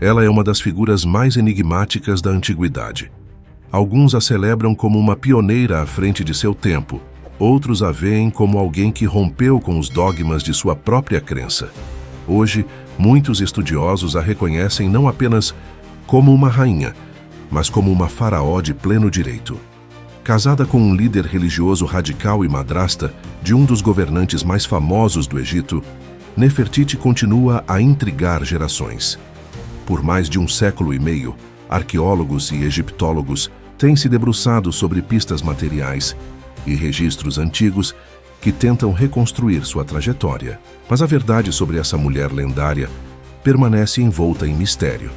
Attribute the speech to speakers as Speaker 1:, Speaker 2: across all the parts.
Speaker 1: Ela é uma das figuras mais enigmáticas da antiguidade. Alguns a celebram como uma pioneira à frente de seu tempo, outros a veem como alguém que rompeu com os dogmas de sua própria crença. Hoje, muitos estudiosos a reconhecem não apenas como uma rainha, mas como uma faraó de pleno direito. Casada com um líder religioso radical e madrasta de um dos governantes mais famosos do Egito, Nefertiti continua a intrigar gerações. Por mais de um século e meio, arqueólogos e egiptólogos têm se debruçado sobre pistas materiais e registros antigos que tentam reconstruir sua trajetória. Mas a verdade sobre essa mulher lendária permanece envolta em mistério.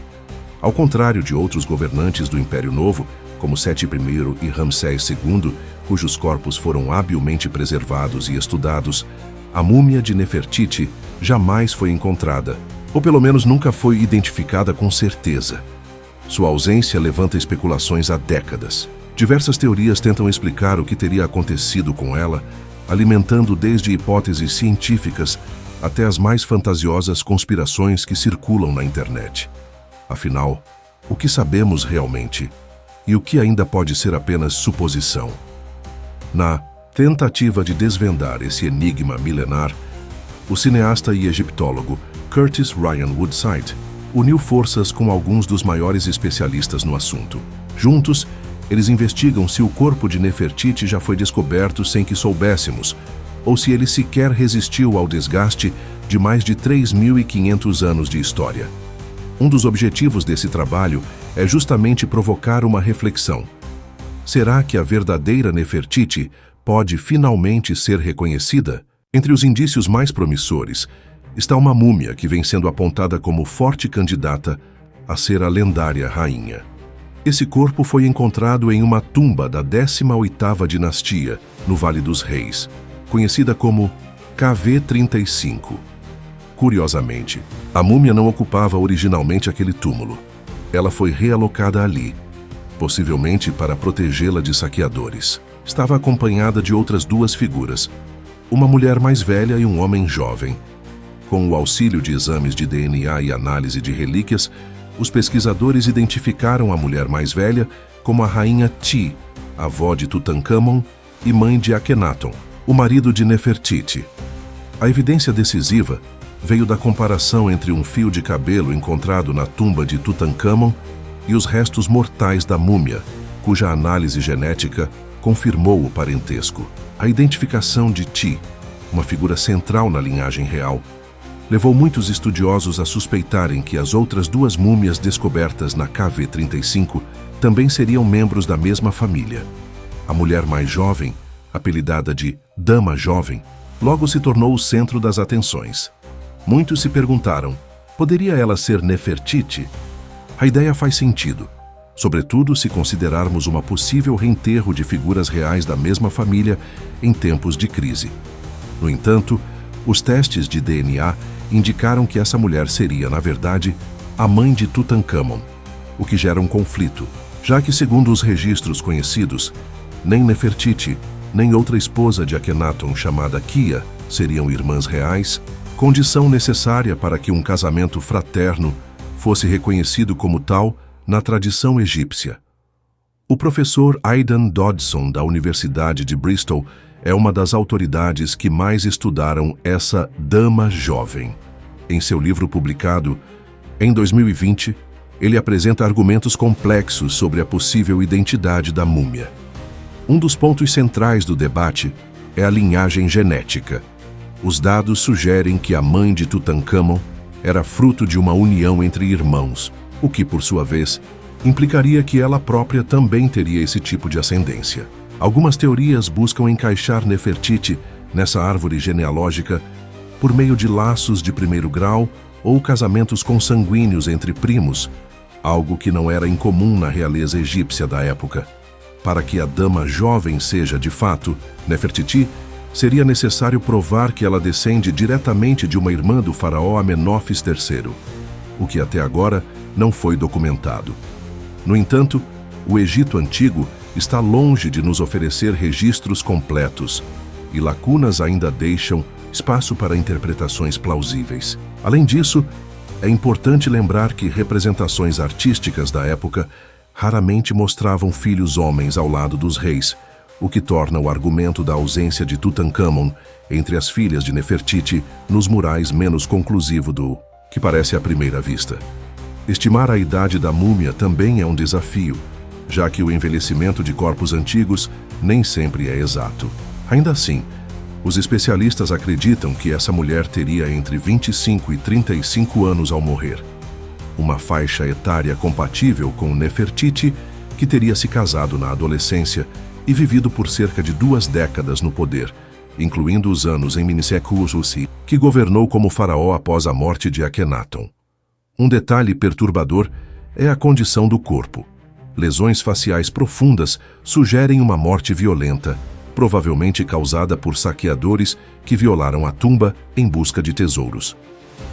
Speaker 1: Ao contrário de outros governantes do Império Novo, como Seti I e Ramsés II, cujos corpos foram habilmente preservados e estudados, a múmia de Nefertiti jamais foi encontrada, ou pelo menos nunca foi identificada com certeza. Sua ausência levanta especulações há décadas. Diversas teorias tentam explicar o que teria acontecido com ela, alimentando desde hipóteses científicas até as mais fantasiosas conspirações que circulam na internet. Afinal, o que sabemos realmente? E o que ainda pode ser apenas suposição? Na tentativa de desvendar esse enigma milenar, o cineasta e egiptólogo Curtis Ryan Woodside uniu forças com alguns dos maiores especialistas no assunto. Juntos, eles investigam se o corpo de Nefertiti já foi descoberto sem que soubéssemos, ou se ele sequer resistiu ao desgaste de mais de 3.500 anos de história. Um dos objetivos desse trabalho é justamente provocar uma reflexão. Será que a verdadeira Nefertiti pode finalmente ser reconhecida? Entre os indícios mais promissores está uma múmia que vem sendo apontada como forte candidata a ser a lendária rainha. Esse corpo foi encontrado em uma tumba da 18ª dinastia, no Vale dos Reis, conhecida como KV-35. Curiosamente, a múmia não ocupava originalmente aquele túmulo. Ela foi realocada ali, possivelmente para protegê-la de saqueadores. Estava acompanhada de outras duas figuras, uma mulher mais velha e um homem jovem. Com o auxílio de exames de DNA e análise de relíquias, os pesquisadores identificaram a mulher mais velha como a rainha Ti, avó de Tutankhamon e mãe de Akhenaton, o marido de Nefertiti. A evidência decisiva veio da comparação entre um fio de cabelo encontrado na tumba de Tutankhamon e os restos mortais da múmia, cuja análise genética confirmou o parentesco. A identificação de Ti, uma figura central na linhagem real, levou muitos estudiosos a suspeitarem que as outras duas múmias descobertas na KV-35 também seriam membros da mesma família. A mulher mais jovem, apelidada de Dama Jovem, logo se tornou o centro das atenções. Muitos se perguntaram, poderia ela ser Nefertiti? A ideia faz sentido, sobretudo se considerarmos uma possível reenterro de figuras reais da mesma família em tempos de crise. No entanto, os testes de DNA indicaram que essa mulher seria, na verdade, a mãe de Tutankhamon, o que gera um conflito, já que, segundo os registros conhecidos, nem Nefertiti, nem outra esposa de Akhenaton chamada Kia seriam irmãs reais, condição necessária para que um casamento fraterno fosse reconhecido como tal na tradição egípcia. O professor Aidan Dodson, da Universidade de Bristol, é uma das autoridades que mais estudaram essa Dama Jovem. Em seu livro publicado em 2020, ele apresenta argumentos complexos sobre a possível identidade da múmia. Um dos pontos centrais do debate é a linhagem genética. Os dados sugerem que a mãe de Tutankhamon era fruto de uma união entre irmãos, o que, por sua vez, implicaria que ela própria também teria esse tipo de ascendência. Algumas teorias buscam encaixar Nefertiti nessa árvore genealógica por meio de laços de primeiro grau ou casamentos consanguíneos entre primos, algo que não era incomum na realeza egípcia da época. Para que a Dama Jovem seja, de fato, Nefertiti, seria necessário provar que ela descende diretamente de uma irmã do faraó Amenófis III, o que até agora não foi documentado. No entanto, o Egito Antigo está longe de nos oferecer registros completos, e lacunas ainda deixam espaço para interpretações plausíveis. Além disso, É importante lembrar que representações artísticas da época raramente mostravam filhos homens ao lado dos reis, o que torna o argumento da ausência de Tutankhamon entre as filhas de Nefertiti nos murais menos conclusivo do que parece à primeira vista. Estimar a idade da múmia também é um desafio, já que o envelhecimento de corpos antigos nem sempre é exato. Ainda assim, os especialistas acreditam que essa mulher teria entre 25 e 35 anos ao morrer. Uma faixa etária compatível com Nefertiti, que teria se casado na adolescência e vivido por cerca de 2 décadas no poder, incluindo os anos em Menseku-Usi, que governou como faraó após a morte de Akhenaton. Um detalhe perturbador é a condição do corpo. Lesões faciais profundas sugerem uma morte violenta, provavelmente causada por saqueadores que violaram a tumba em busca de tesouros.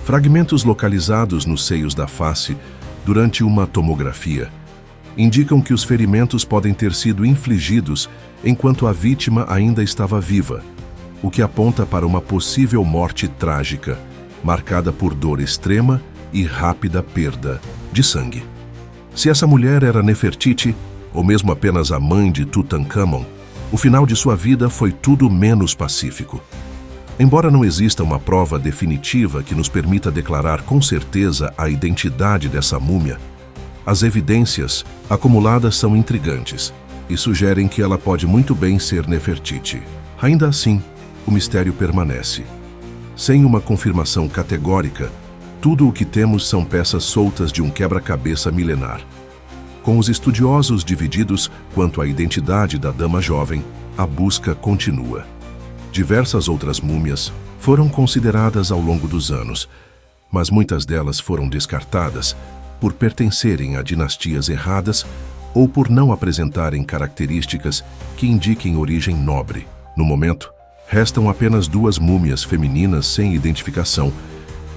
Speaker 1: Fragmentos localizados nos seios da face durante uma tomografia indicam que os ferimentos podem ter sido infligidos enquanto a vítima ainda estava viva, o que aponta para uma possível morte trágica, marcada por dor extrema e rápida perda de sangue. Se essa mulher era Nefertiti, ou mesmo apenas a mãe de Tutankhamon, o final de sua vida foi tudo menos pacífico. Embora não exista uma prova definitiva que nos permita declarar com certeza a identidade dessa múmia, as evidências acumuladas são intrigantes e sugerem que ela pode muito bem ser Nefertiti. Ainda assim, o mistério permanece. Sem uma confirmação categórica, tudo o que temos são peças soltas de um quebra-cabeça milenar. Com os estudiosos divididos quanto à identidade da dama jovem, a busca continua. Diversas outras múmias foram consideradas ao longo dos anos, mas muitas delas foram descartadas por pertencerem a dinastias erradas ou por não apresentarem características que indiquem origem nobre. No momento, restam apenas 2 múmias femininas sem identificação,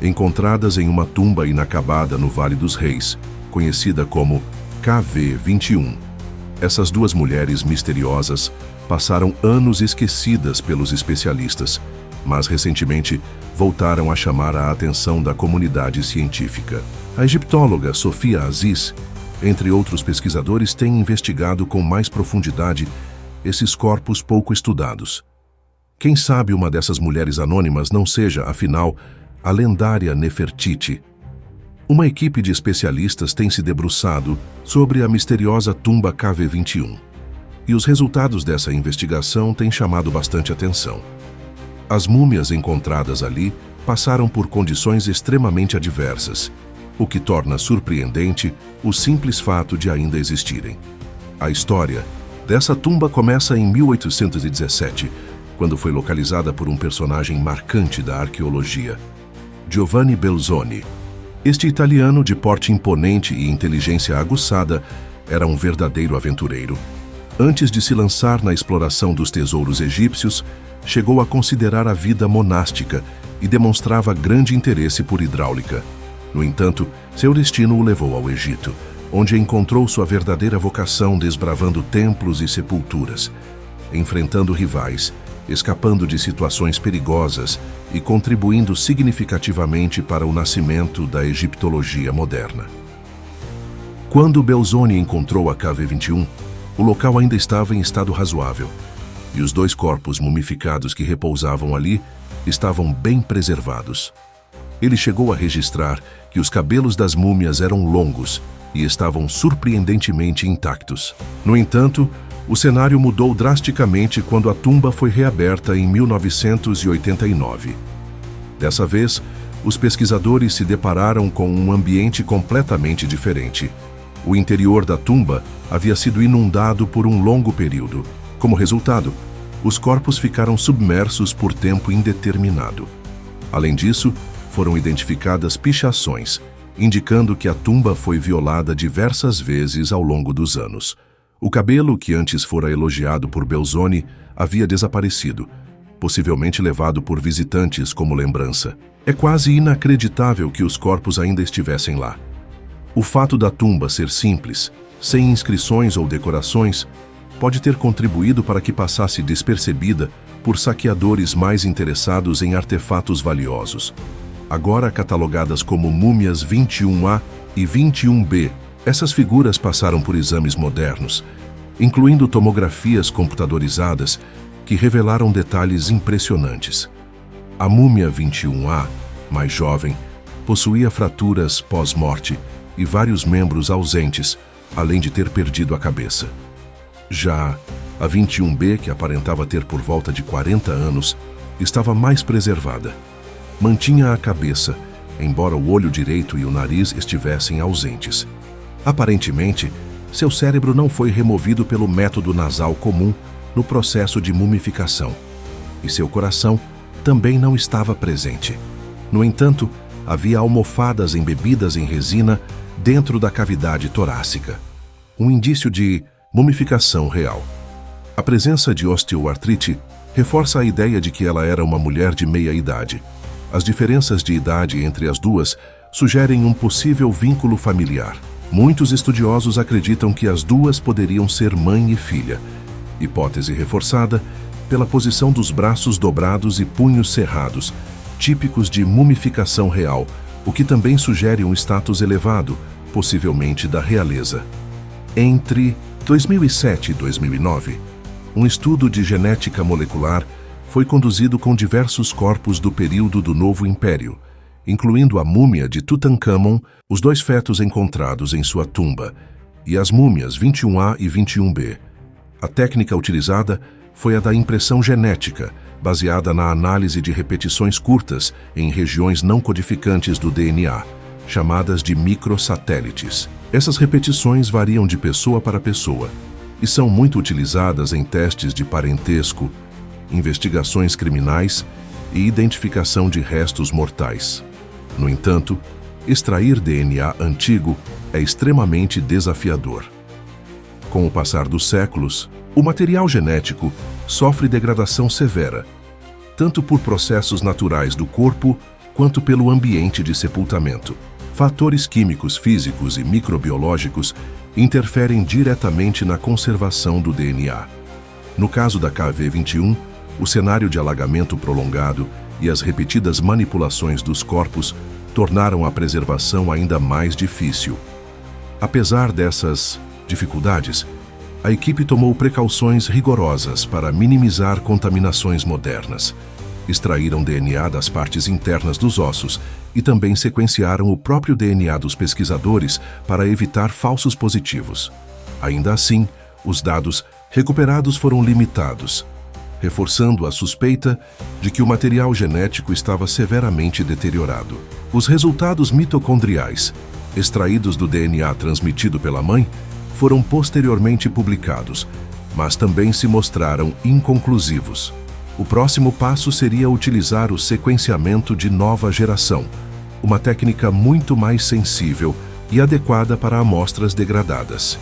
Speaker 1: encontradas em uma tumba inacabada no Vale dos Reis, conhecida como KV-21. Essas 2 mulheres misteriosas passaram anos esquecidas pelos especialistas, mas recentemente voltaram a chamar a atenção da comunidade científica. A egiptóloga Sofia Aziz, entre outros pesquisadores, tem investigado com mais profundidade esses corpos pouco estudados. Quem sabe uma dessas mulheres anônimas não seja, afinal, a lendária Nefertiti. Uma equipe de especialistas tem se debruçado sobre a misteriosa tumba KV-21. E os resultados dessa investigação têm chamado bastante atenção. As múmias encontradas ali passaram por condições extremamente adversas, o que torna surpreendente o simples fato de ainda existirem. A história dessa tumba começa em 1817, quando foi localizada por um personagem marcante da arqueologia, Giovanni Belzoni. Este italiano de porte imponente e inteligência aguçada era um verdadeiro aventureiro. Antes de se lançar na exploração dos tesouros egípcios, chegou a considerar a vida monástica e demonstrava grande interesse por hidráulica. No entanto, seu destino o levou ao Egito, onde encontrou sua verdadeira vocação desbravando templos e sepulturas, enfrentando rivais, escapando de situações perigosas e contribuindo significativamente para o nascimento da egiptologia moderna. Quando Belzoni encontrou a KV-21, o local ainda estava em estado razoável, e os 2 corpos mumificados que repousavam ali estavam bem preservados. Ele chegou a registrar que os cabelos das múmias eram longos e estavam surpreendentemente intactos. No entanto, o cenário mudou drasticamente quando a tumba foi reaberta em 1989. Dessa vez, os pesquisadores se depararam com um ambiente completamente diferente. O interior da tumba havia sido inundado por um longo período. Como resultado, os corpos ficaram submersos por tempo indeterminado. Além disso, foram identificadas pichações, indicando que a tumba foi violada diversas vezes ao longo dos anos. O cabelo, que antes fora elogiado por Belzoni, havia desaparecido, possivelmente levado por visitantes como lembrança. É quase inacreditável que os corpos ainda estivessem lá. O fato da tumba ser simples, sem inscrições ou decorações, pode ter contribuído para que passasse despercebida por saqueadores mais interessados em artefatos valiosos. agora catalogadas como múmias 21A e 21B. Essas figuras passaram por exames modernos, incluindo tomografias computadorizadas que revelaram detalhes impressionantes. A múmia 21A, mais jovem, possuía fraturas pós-morte e vários membros ausentes, além de ter perdido a cabeça. Já a 21B, que aparentava ter por volta de 40 anos, estava mais preservada. Mantinha a cabeça, embora o olho direito e o nariz estivessem ausentes. Aparentemente, seu cérebro não foi removido pelo método nasal comum no processo de mumificação, e seu coração também não estava presente. No entanto, havia almofadas embebidas em resina dentro da cavidade torácica, um indício de mumificação real. A presença de osteoartrite reforça a ideia de que ela era uma mulher de meia-idade. As diferenças de idade entre as duas sugerem um possível vínculo familiar. Muitos estudiosos acreditam que as duas poderiam ser mãe e filha, hipótese reforçada pela posição dos braços dobrados e punhos cerrados, típicos de mumificação real, o que também sugere um status elevado, possivelmente da realeza. Entre 2007 e 2009, um estudo de genética molecular foi conduzido com diversos corpos do período do Novo Império, incluindo a múmia de Tutancâmon, os 2 fetos encontrados em sua tumba, e as múmias 21A e 21B. A técnica utilizada foi a da impressão genética, baseada na análise de repetições curtas em regiões não codificantes do DNA, chamadas de microsatélites. Essas repetições variam de pessoa para pessoa e são muito utilizadas em testes de parentesco, investigações criminais e identificação de restos mortais. No entanto, extrair DNA antigo é extremamente desafiador. Com o passar dos séculos, o material genético sofre degradação severa, tanto por processos naturais do corpo quanto pelo ambiente de sepultamento. Fatores químicos, físicos e microbiológicos interferem diretamente na conservação do DNA. No caso da KV-21, o cenário de alagamento prolongado e as repetidas manipulações dos corpos tornaram a preservação ainda mais difícil. Apesar dessas dificuldades, a equipe tomou precauções rigorosas para minimizar contaminações modernas. Extraíram DNA das partes internas dos ossos e também sequenciaram o próprio DNA dos pesquisadores para evitar falsos positivos. Ainda assim, os dados recuperados foram limitados, reforçando a suspeita de que o material genético estava severamente deteriorado. Os resultados mitocondriais, extraídos do DNA transmitido pela mãe, foram posteriormente publicados, mas também se mostraram inconclusivos. O próximo passo seria utilizar o sequenciamento de nova geração, uma técnica muito mais sensível e adequada para amostras degradadas.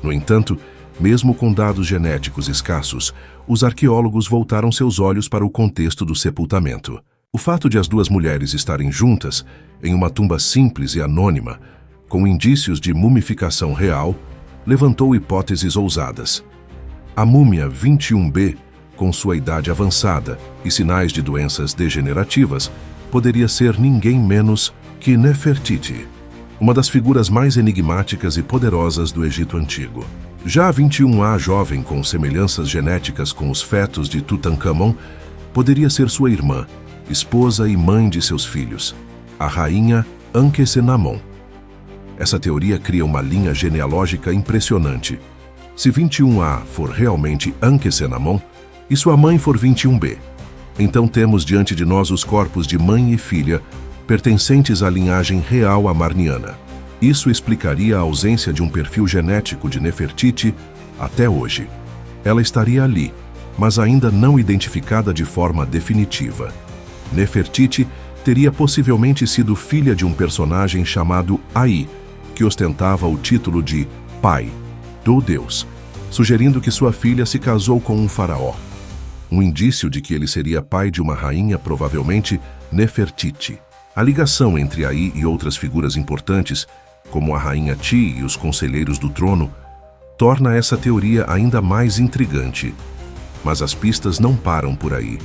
Speaker 1: No entanto, mesmo com dados genéticos escassos, os arqueólogos voltaram seus olhos para o contexto do sepultamento. O fato de as 2 mulheres estarem juntas, em uma tumba simples e anônima, com indícios de mumificação real, levantou hipóteses ousadas. A múmia 21B, com sua idade avançada e sinais de doenças degenerativas, poderia ser ninguém menos que Nefertiti, uma das figuras mais enigmáticas e poderosas do Egito Antigo. Já a 21A jovem, com semelhanças genéticas com os fetos de Tutancâmon, poderia ser sua irmã, esposa e mãe de seus filhos, a rainha Ankhesenamon. Essa teoria cria uma linha genealógica impressionante. Se 21A for realmente Ankhesenamon e sua mãe for 21B, então temos diante de nós os corpos de mãe e filha pertencentes à linhagem real amarniana. Isso explicaria a ausência de um perfil genético de Nefertiti até hoje. Ela estaria ali, mas ainda não identificada de forma definitiva. Nefertiti teria possivelmente sido filha de um personagem chamado Ai, que ostentava o título de pai do deus, sugerindo que sua filha se casou com um faraó. Um indício de que ele seria pai de uma rainha, provavelmente Nefertiti. A ligação entre Ai e outras figuras importantes, como a rainha Ti e os conselheiros do trono, torna essa teoria ainda mais intrigante. Mas as pistas não param por aí.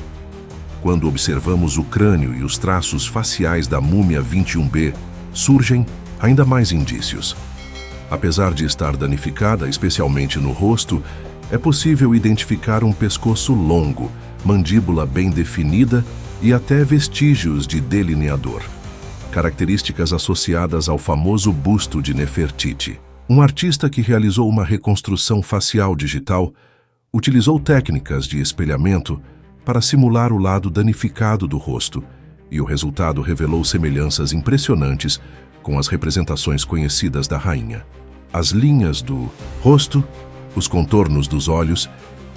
Speaker 1: quando observamos o crânio e os traços faciais da múmia 21B, surgem ainda mais indícios. Apesar de estar danificada, especialmente no rosto, é possível identificar um pescoço longo, mandíbula bem definida e até vestígios de delineador. Características associadas ao famoso busto de Nefertiti. Um artista que realizou uma reconstrução facial digital utilizou técnicas de espelhamento para simular o lado danificado do rosto, e o resultado revelou semelhanças impressionantes com as representações conhecidas da rainha. As linhas do rosto, os contornos dos olhos,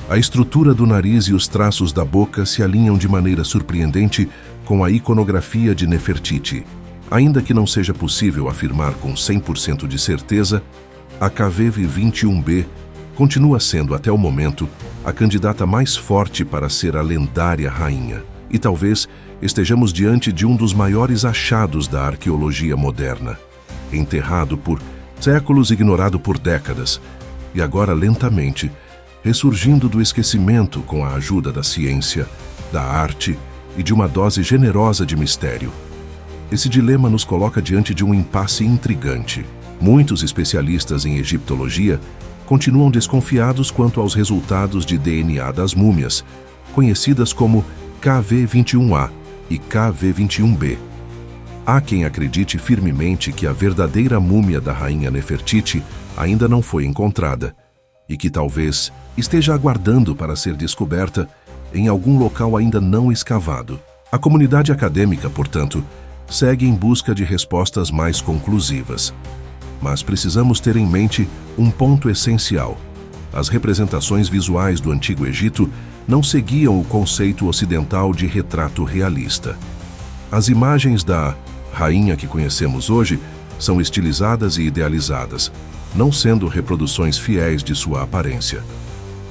Speaker 1: a estrutura do nariz e os traços da boca se alinham de maneira surpreendente com a iconografia de Nefertiti. Ainda que não seja possível afirmar com 100% de certeza, a KV-21B continua sendo, até o momento, a candidata mais forte para ser a lendária rainha. E talvez estejamos diante de um dos maiores achados da arqueologia moderna. Enterrado por séculos, ignorado por décadas, e agora lentamente ressurgindo do esquecimento com a ajuda da ciência, da arte e de uma dose generosa de mistério. Esse dilema nos coloca diante de um impasse intrigante. Muitos especialistas em egiptologia continuam desconfiados quanto aos resultados de DNA das múmias, conhecidas como KV-21A e KV-21B. Há quem acredite firmemente que a verdadeira múmia da rainha Nefertiti ainda não foi encontrada e que talvez esteja aguardando para ser descoberta em algum local ainda não escavado. A comunidade acadêmica, portanto, segue em busca de respostas mais conclusivas. Mas precisamos ter em mente um ponto essencial. As representações visuais do Antigo Egito não seguiam o conceito ocidental de retrato realista. As imagens da rainha que conhecemos hoje são estilizadas e idealizadas, não sendo reproduções fiéis de sua aparência.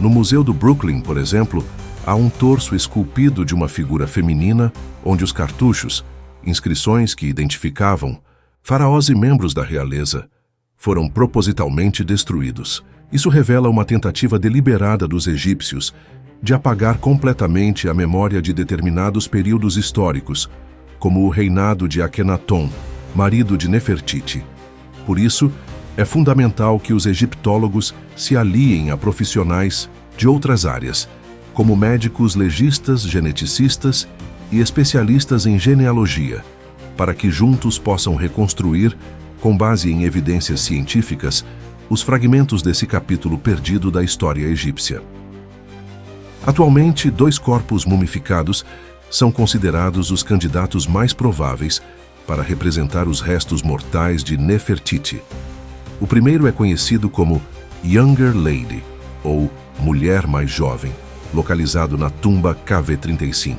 Speaker 1: No Museu do Brooklyn, por exemplo, há um torso esculpido de uma figura feminina, onde os cartuchos, inscrições que identificavam faraós e membros da realeza, foram propositalmente destruídos. Isso revela uma tentativa deliberada dos egípcios de apagar completamente a memória de determinados períodos históricos, como o reinado de Akenaton, marido de Nefertiti. Por isso, é fundamental que os egiptólogos se aliem a profissionais de outras áreas, como médicos legistas, geneticistas e especialistas em genealogia, para que juntos possam reconstruir, com base em evidências científicas, os fragmentos desse capítulo perdido da história egípcia. Atualmente, 2 corpos mumificados são considerados os candidatos mais prováveis para representar os restos mortais de Nefertiti. O primeiro é conhecido como Younger Lady, ou Mulher Mais Jovem, localizado na tumba KV-35.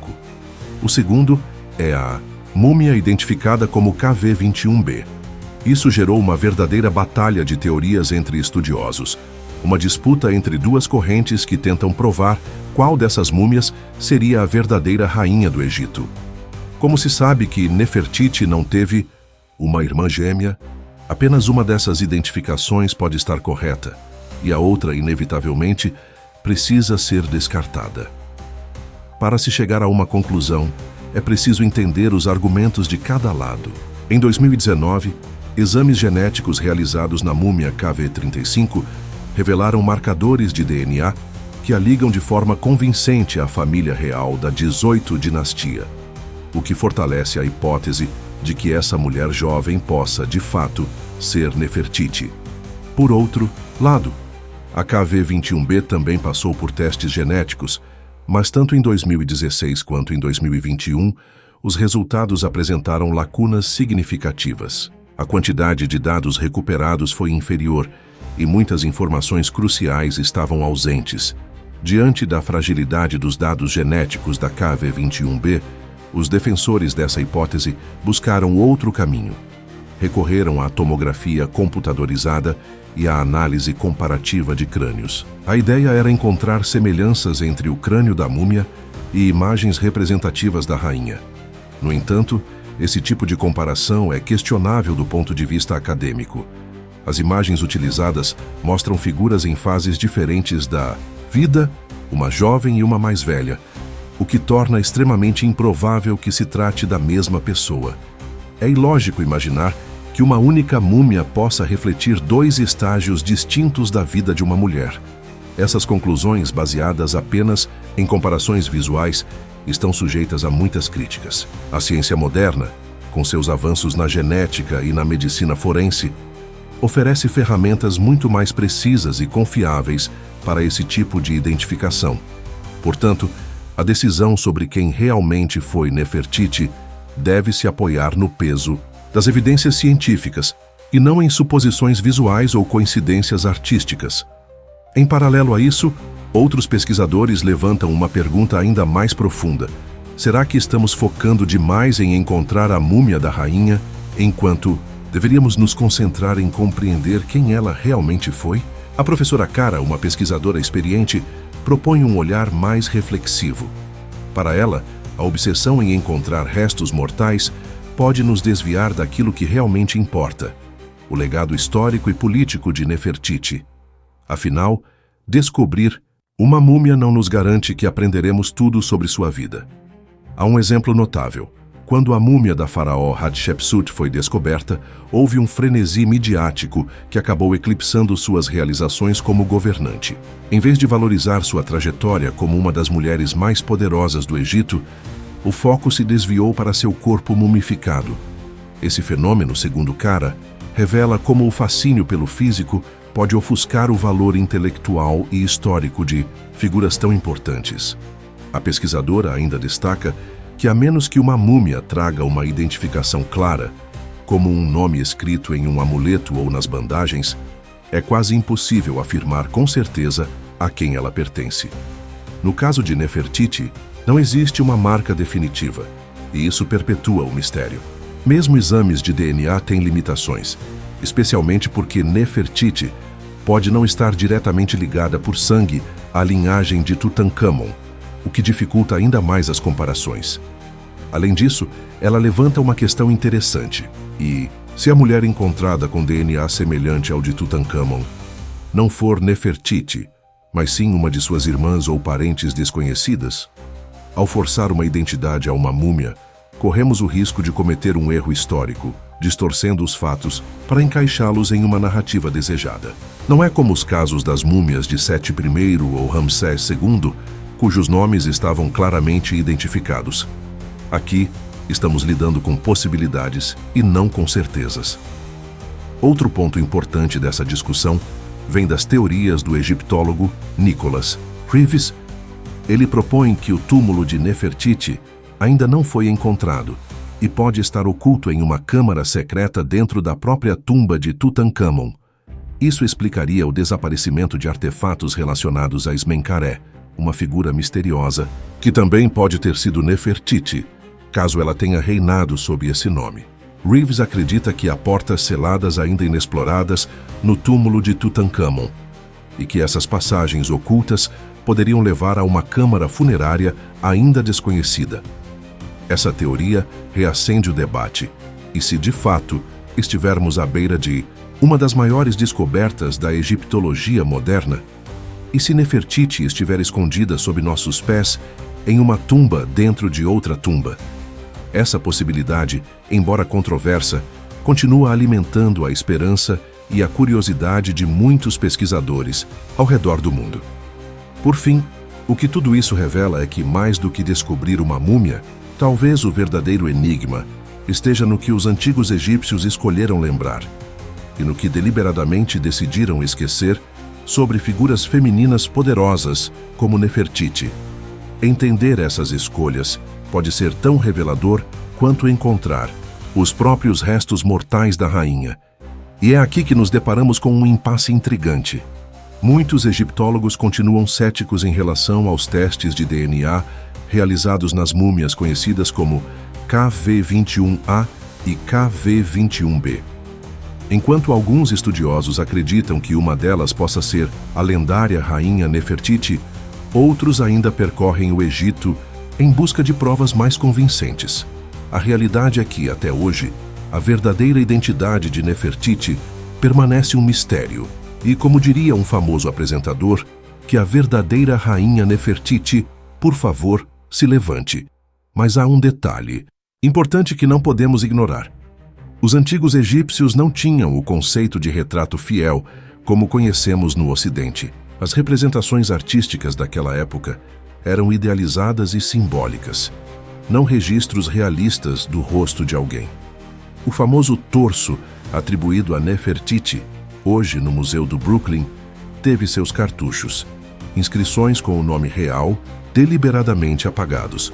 Speaker 1: O segundo é a múmia identificada como KV-21B. Isso gerou uma verdadeira batalha de teorias entre estudiosos, uma disputa entre 2 correntes que tentam provar qual dessas múmias seria a verdadeira rainha do Egito. Como se sabe que Nefertiti não teve uma irmã gêmea, apenas uma dessas identificações pode estar correta, e a outra, inevitavelmente, precisa ser descartada. Para se chegar a uma conclusão, é preciso entender os argumentos de cada lado. Em 2019, exames genéticos realizados na múmia KV-35 revelaram marcadores de DNA que a ligam de forma convincente à família real da 18ª dinastia, o que fortalece a hipótese de que essa mulher jovem possa, de fato, ser Nefertiti. Por outro lado, a KV-21B também passou por testes genéticos, mas tanto em 2016 quanto em 2021, os resultados apresentaram lacunas significativas. A quantidade de dados recuperados foi inferior e muitas informações cruciais estavam ausentes. Diante da fragilidade dos dados genéticos da KV-21B, os defensores dessa hipótese buscaram outro caminho. Recorreram à tomografia computadorizada e à análise comparativa de crânios. A ideia era encontrar semelhanças entre o crânio da múmia e imagens representativas da rainha. No entanto, esse tipo de comparação é questionável do ponto de vista acadêmico. As imagens utilizadas mostram figuras em fases diferentes da vida, uma jovem e uma mais velha, o que torna extremamente improvável que se trate da mesma pessoa. É ilógico imaginar que uma única múmia possa refletir dois estágios distintos da vida de uma mulher. Essas conclusões, baseadas apenas em comparações visuais, estão sujeitas a muitas críticas. A ciência moderna, com seus avanços na genética e na medicina forense, oferece ferramentas muito mais precisas e confiáveis para esse tipo de identificação. Portanto, a decisão sobre quem realmente foi Nefertiti deve se apoiar no peso das evidências científicas e não em suposições visuais ou coincidências artísticas. Em paralelo a isso, outros pesquisadores levantam uma pergunta ainda mais profunda. Será que estamos focando demais em encontrar a múmia da rainha, enquanto deveríamos nos concentrar em compreender quem ela realmente foi? A professora Cara, uma pesquisadora experiente, propõe um olhar mais reflexivo. Para ela, a obsessão em encontrar restos mortais pode nos desviar daquilo que realmente importa: o legado histórico e político de Nefertiti. Afinal, descobrir uma múmia não nos garante que aprenderemos tudo sobre sua vida. Há um exemplo notável. Quando a múmia da faraó Hatshepsut foi descoberta, houve um frenesi midiático que acabou eclipsando suas realizações como governante. Em vez de valorizar sua trajetória como uma das mulheres mais poderosas do Egito, o foco se desviou para seu corpo mumificado. Esse fenômeno, segundo Cara, revela como o fascínio pelo físico pode ofuscar o valor intelectual e histórico de figuras tão importantes. A pesquisadora ainda destaca que, a menos que uma múmia traga uma identificação clara, como um nome escrito em um amuleto ou nas bandagens, é quase impossível afirmar com certeza a quem ela pertence. No caso de Nefertiti, não existe uma marca definitiva, e isso perpetua o mistério. Mesmo exames de DNA têm limitações, especialmente porque Nefertiti pode não estar diretamente ligada por sangue à linhagem de Tutankhamon, o que dificulta ainda mais as comparações. Além disso, ela levanta uma questão interessante. E, se a mulher encontrada com DNA semelhante ao de Tutankhamon não for Nefertiti, mas sim uma de suas irmãs ou parentes desconhecidas? Ao forçar uma identidade a uma múmia, corremos o risco de cometer um erro histórico, distorcendo os fatos para encaixá-los em uma narrativa desejada. Não é como os casos das múmias de Seti I ou Ramsés II, cujos nomes estavam claramente identificados. Aqui, estamos lidando com possibilidades e não com certezas. Outro ponto importante dessa discussão vem das teorias do egiptólogo Nicholas Reeves. Ele propõe que o túmulo de Nefertiti ainda não foi encontrado e pode estar oculto em uma câmara secreta dentro da própria tumba de Tutankhamon. Isso explicaria o desaparecimento de artefatos relacionados a Smenkhare, uma figura misteriosa, que também pode ter sido Nefertiti, caso ela tenha reinado sob esse nome. Reeves acredita que há portas seladas ainda inexploradas no túmulo de Tutankhamon, e que essas passagens ocultas poderiam levar a uma câmara funerária ainda desconhecida. Essa teoria reacende o debate, e se de fato estivermos à beira de uma das maiores descobertas da egiptologia moderna, e se Nefertiti estiver escondida sob nossos pés em uma tumba dentro de outra tumba? Essa possibilidade, embora controversa, continua alimentando a esperança e a curiosidade de muitos pesquisadores ao redor do mundo. Por fim, o que tudo isso revela é que, mais do que descobrir uma múmia, talvez o verdadeiro enigma esteja no que os antigos egípcios escolheram lembrar e no que deliberadamente decidiram esquecer sobre figuras femininas poderosas como Nefertiti. Entender essas escolhas pode ser tão revelador quanto encontrar os próprios restos mortais da rainha. E é aqui que nos deparamos com um impasse intrigante. Muitos egiptólogos continuam céticos em relação aos testes de DNA realizados nas múmias conhecidas como KV21A e KV21B. Enquanto alguns estudiosos acreditam que uma delas possa ser a lendária rainha Nefertiti, outros ainda percorrem o Egito em busca de provas mais convincentes. A realidade é que, até hoje, a verdadeira identidade de Nefertiti permanece um mistério. E, como diria um famoso apresentador, que a verdadeira rainha Nefertiti, por favor, se levante. Mas há um detalhe importante que não podemos ignorar. Os antigos egípcios não tinham o conceito de retrato fiel como conhecemos no Ocidente. As representações artísticas daquela época eram idealizadas e simbólicas, não registros realistas do rosto de alguém. O famoso torso, atribuído a Nefertiti, hoje no Museu do Brooklyn, teve seus cartuchos, inscrições com o nome real, deliberadamente apagados.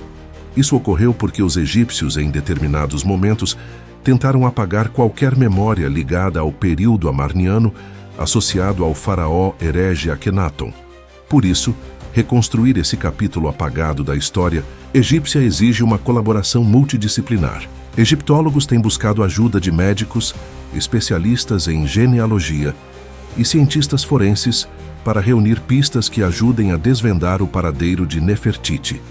Speaker 1: Isso ocorreu porque os egípcios, em determinados momentos, tentaram apagar qualquer memória ligada ao período amarniano associado ao faraó herege Akhenaton. Por isso, reconstruir esse capítulo apagado da história egípcia exige uma colaboração multidisciplinar. Egiptólogos têm buscado ajuda de médicos, especialistas em genealogia e cientistas forenses para reunir pistas que ajudem a desvendar o paradeiro de Nefertiti.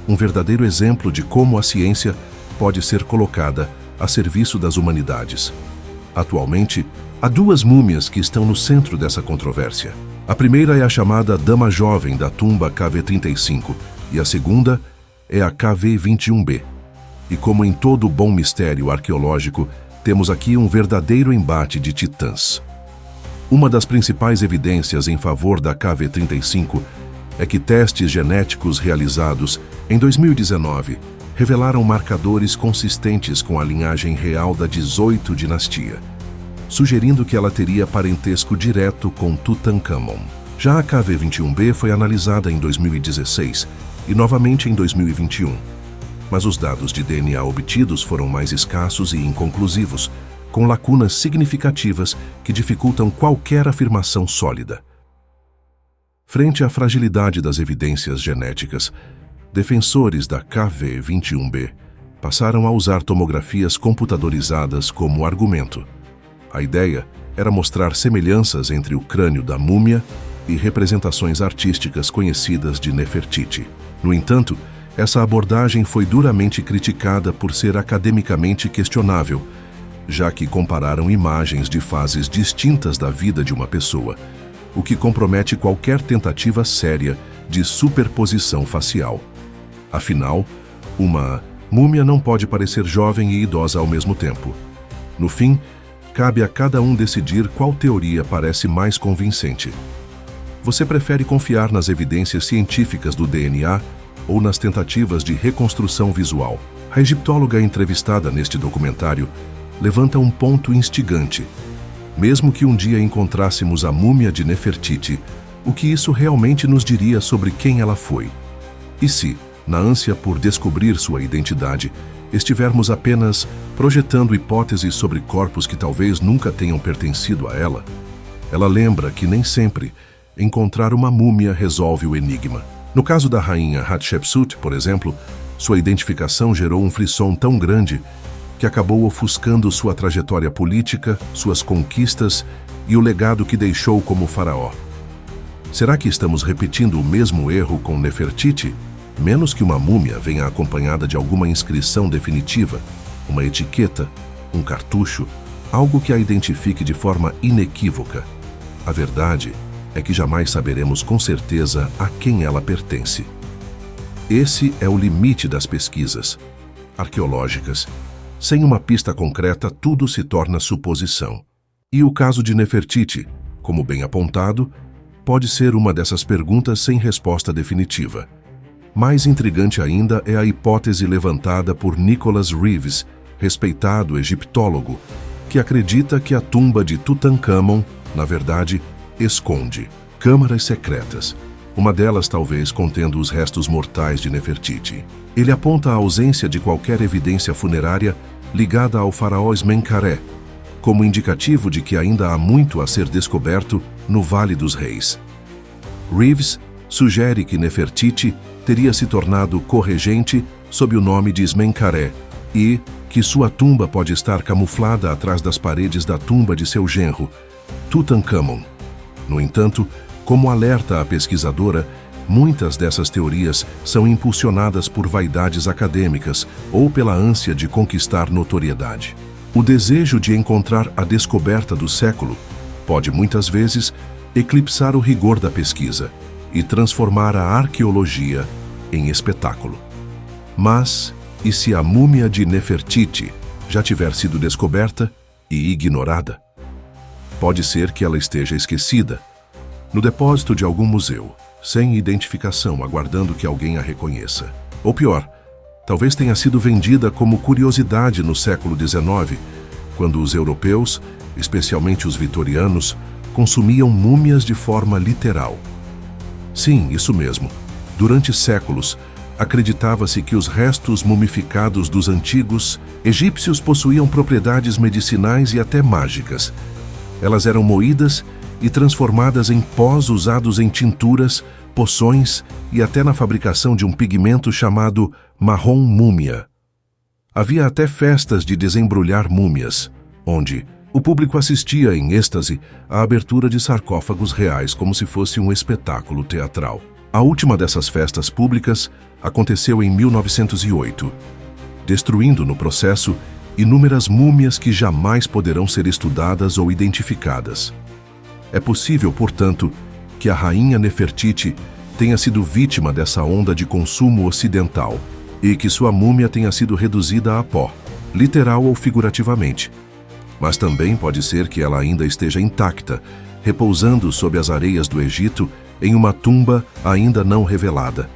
Speaker 1: Um verdadeiro exemplo de como a ciência pode ser colocada a serviço das humanidades. Atualmente, há duas múmias que estão no centro dessa controvérsia. A primeira é a chamada Dama Jovem da tumba KV35 e a segunda é a KV21B. E como em todo bom mistério arqueológico, temos aqui um verdadeiro embate de titãs. Uma das principais evidências em favor da KV35 é que testes genéticos realizados em 2019 revelaram marcadores consistentes com a linhagem real da 18ª dinastia, sugerindo que ela teria parentesco direto com Tutankhamon. Já a KV21B foi analisada em 2016 e novamente em 2021, mas os dados de DNA obtidos foram mais escassos e inconclusivos, com lacunas significativas que dificultam qualquer afirmação sólida. Frente à fragilidade das evidências genéticas, defensores da KV21B passaram a usar tomografias computadorizadas como argumento. A ideia era mostrar semelhanças entre o crânio da múmia e representações artísticas conhecidas de Nefertiti. No entanto, essa abordagem foi duramente criticada por ser academicamente questionável, já que compararam imagens de fases distintas da vida de uma pessoa, o que compromete qualquer tentativa séria de superposição facial. Afinal, uma múmia não pode parecer jovem e idosa ao mesmo tempo. No fim, cabe a cada um decidir qual teoria parece mais convincente. Você prefere confiar nas evidências científicas do DNA ou nas tentativas de reconstrução visual? A egiptóloga entrevistada neste documentário levanta um ponto instigante. Mesmo que um dia encontrássemos a múmia de Nefertiti, o que isso realmente nos diria sobre quem ela foi? E se, na ânsia por descobrir sua identidade, estivermos apenas projetando hipóteses sobre corpos que talvez nunca tenham pertencido a ela? Ela lembra que nem sempre encontrar uma múmia resolve o enigma. No caso da rainha Hatshepsut, por exemplo, sua identificação gerou um frisson tão grande que acabou ofuscando sua trajetória política, suas conquistas e o legado que deixou como faraó. Será que estamos repetindo o mesmo erro com Nefertiti? Menos que uma múmia venha acompanhada de alguma inscrição definitiva, uma etiqueta, um cartucho, algo que a identifique de forma inequívoca. A verdade é que jamais saberemos com certeza a quem ela pertence. Esse é o limite das pesquisas arqueológicas. Sem uma pista concreta, tudo se torna suposição. E o caso de Nefertiti, como bem apontado, pode ser uma dessas perguntas sem resposta definitiva. Mais intrigante ainda é a hipótese levantada por Nicholas Reeves, respeitado egiptólogo, que acredita que a tumba de Tutankhamon, na verdade, esconde câmaras secretas, uma delas talvez contendo os restos mortais de Nefertiti. Ele aponta a ausência de qualquer evidência funerária ligada ao faraó Smenkhare, como indicativo de que ainda há muito a ser descoberto no Vale dos Reis. Reeves sugere que Nefertiti teria se tornado corregente sob o nome de Smenkhare e que sua tumba pode estar camuflada atrás das paredes da tumba de seu genro, Tutankhamon. No entanto, como alerta a pesquisadora, muitas dessas teorias são impulsionadas por vaidades acadêmicas ou pela ânsia de conquistar notoriedade. O desejo de encontrar a descoberta do século pode muitas vezes eclipsar o rigor da pesquisa e transformar a arqueologia em espetáculo. Mas, e se a múmia de Nefertiti já tiver sido descoberta e ignorada? Pode ser que ela esteja esquecida, no depósito de algum museu, sem identificação, aguardando que alguém a reconheça. Ou pior, talvez tenha sido vendida como curiosidade no século XIX, quando os europeus, especialmente os vitorianos, consumiam múmias de forma literal. Sim, isso mesmo. Durante séculos, acreditava-se que os restos mumificados dos antigos egípcios possuíam propriedades medicinais e até mágicas. Elas eram moídas e transformadas em pós usados em tinturas, poções e até na fabricação de um pigmento chamado marrom múmia. Havia até festas de desembrulhar múmias, onde o público assistia em êxtase à abertura de sarcófagos reais como se fosse um espetáculo teatral. A última dessas festas públicas aconteceu em 1908, destruindo no processo inúmeras múmias que jamais poderão ser estudadas ou identificadas. É possível, portanto, que a rainha Nefertiti tenha sido vítima dessa onda de consumo ocidental e que sua múmia tenha sido reduzida a pó, literal ou figurativamente. Mas também pode ser que ela ainda esteja intacta, repousando sob as areias do Egito em uma tumba ainda não revelada.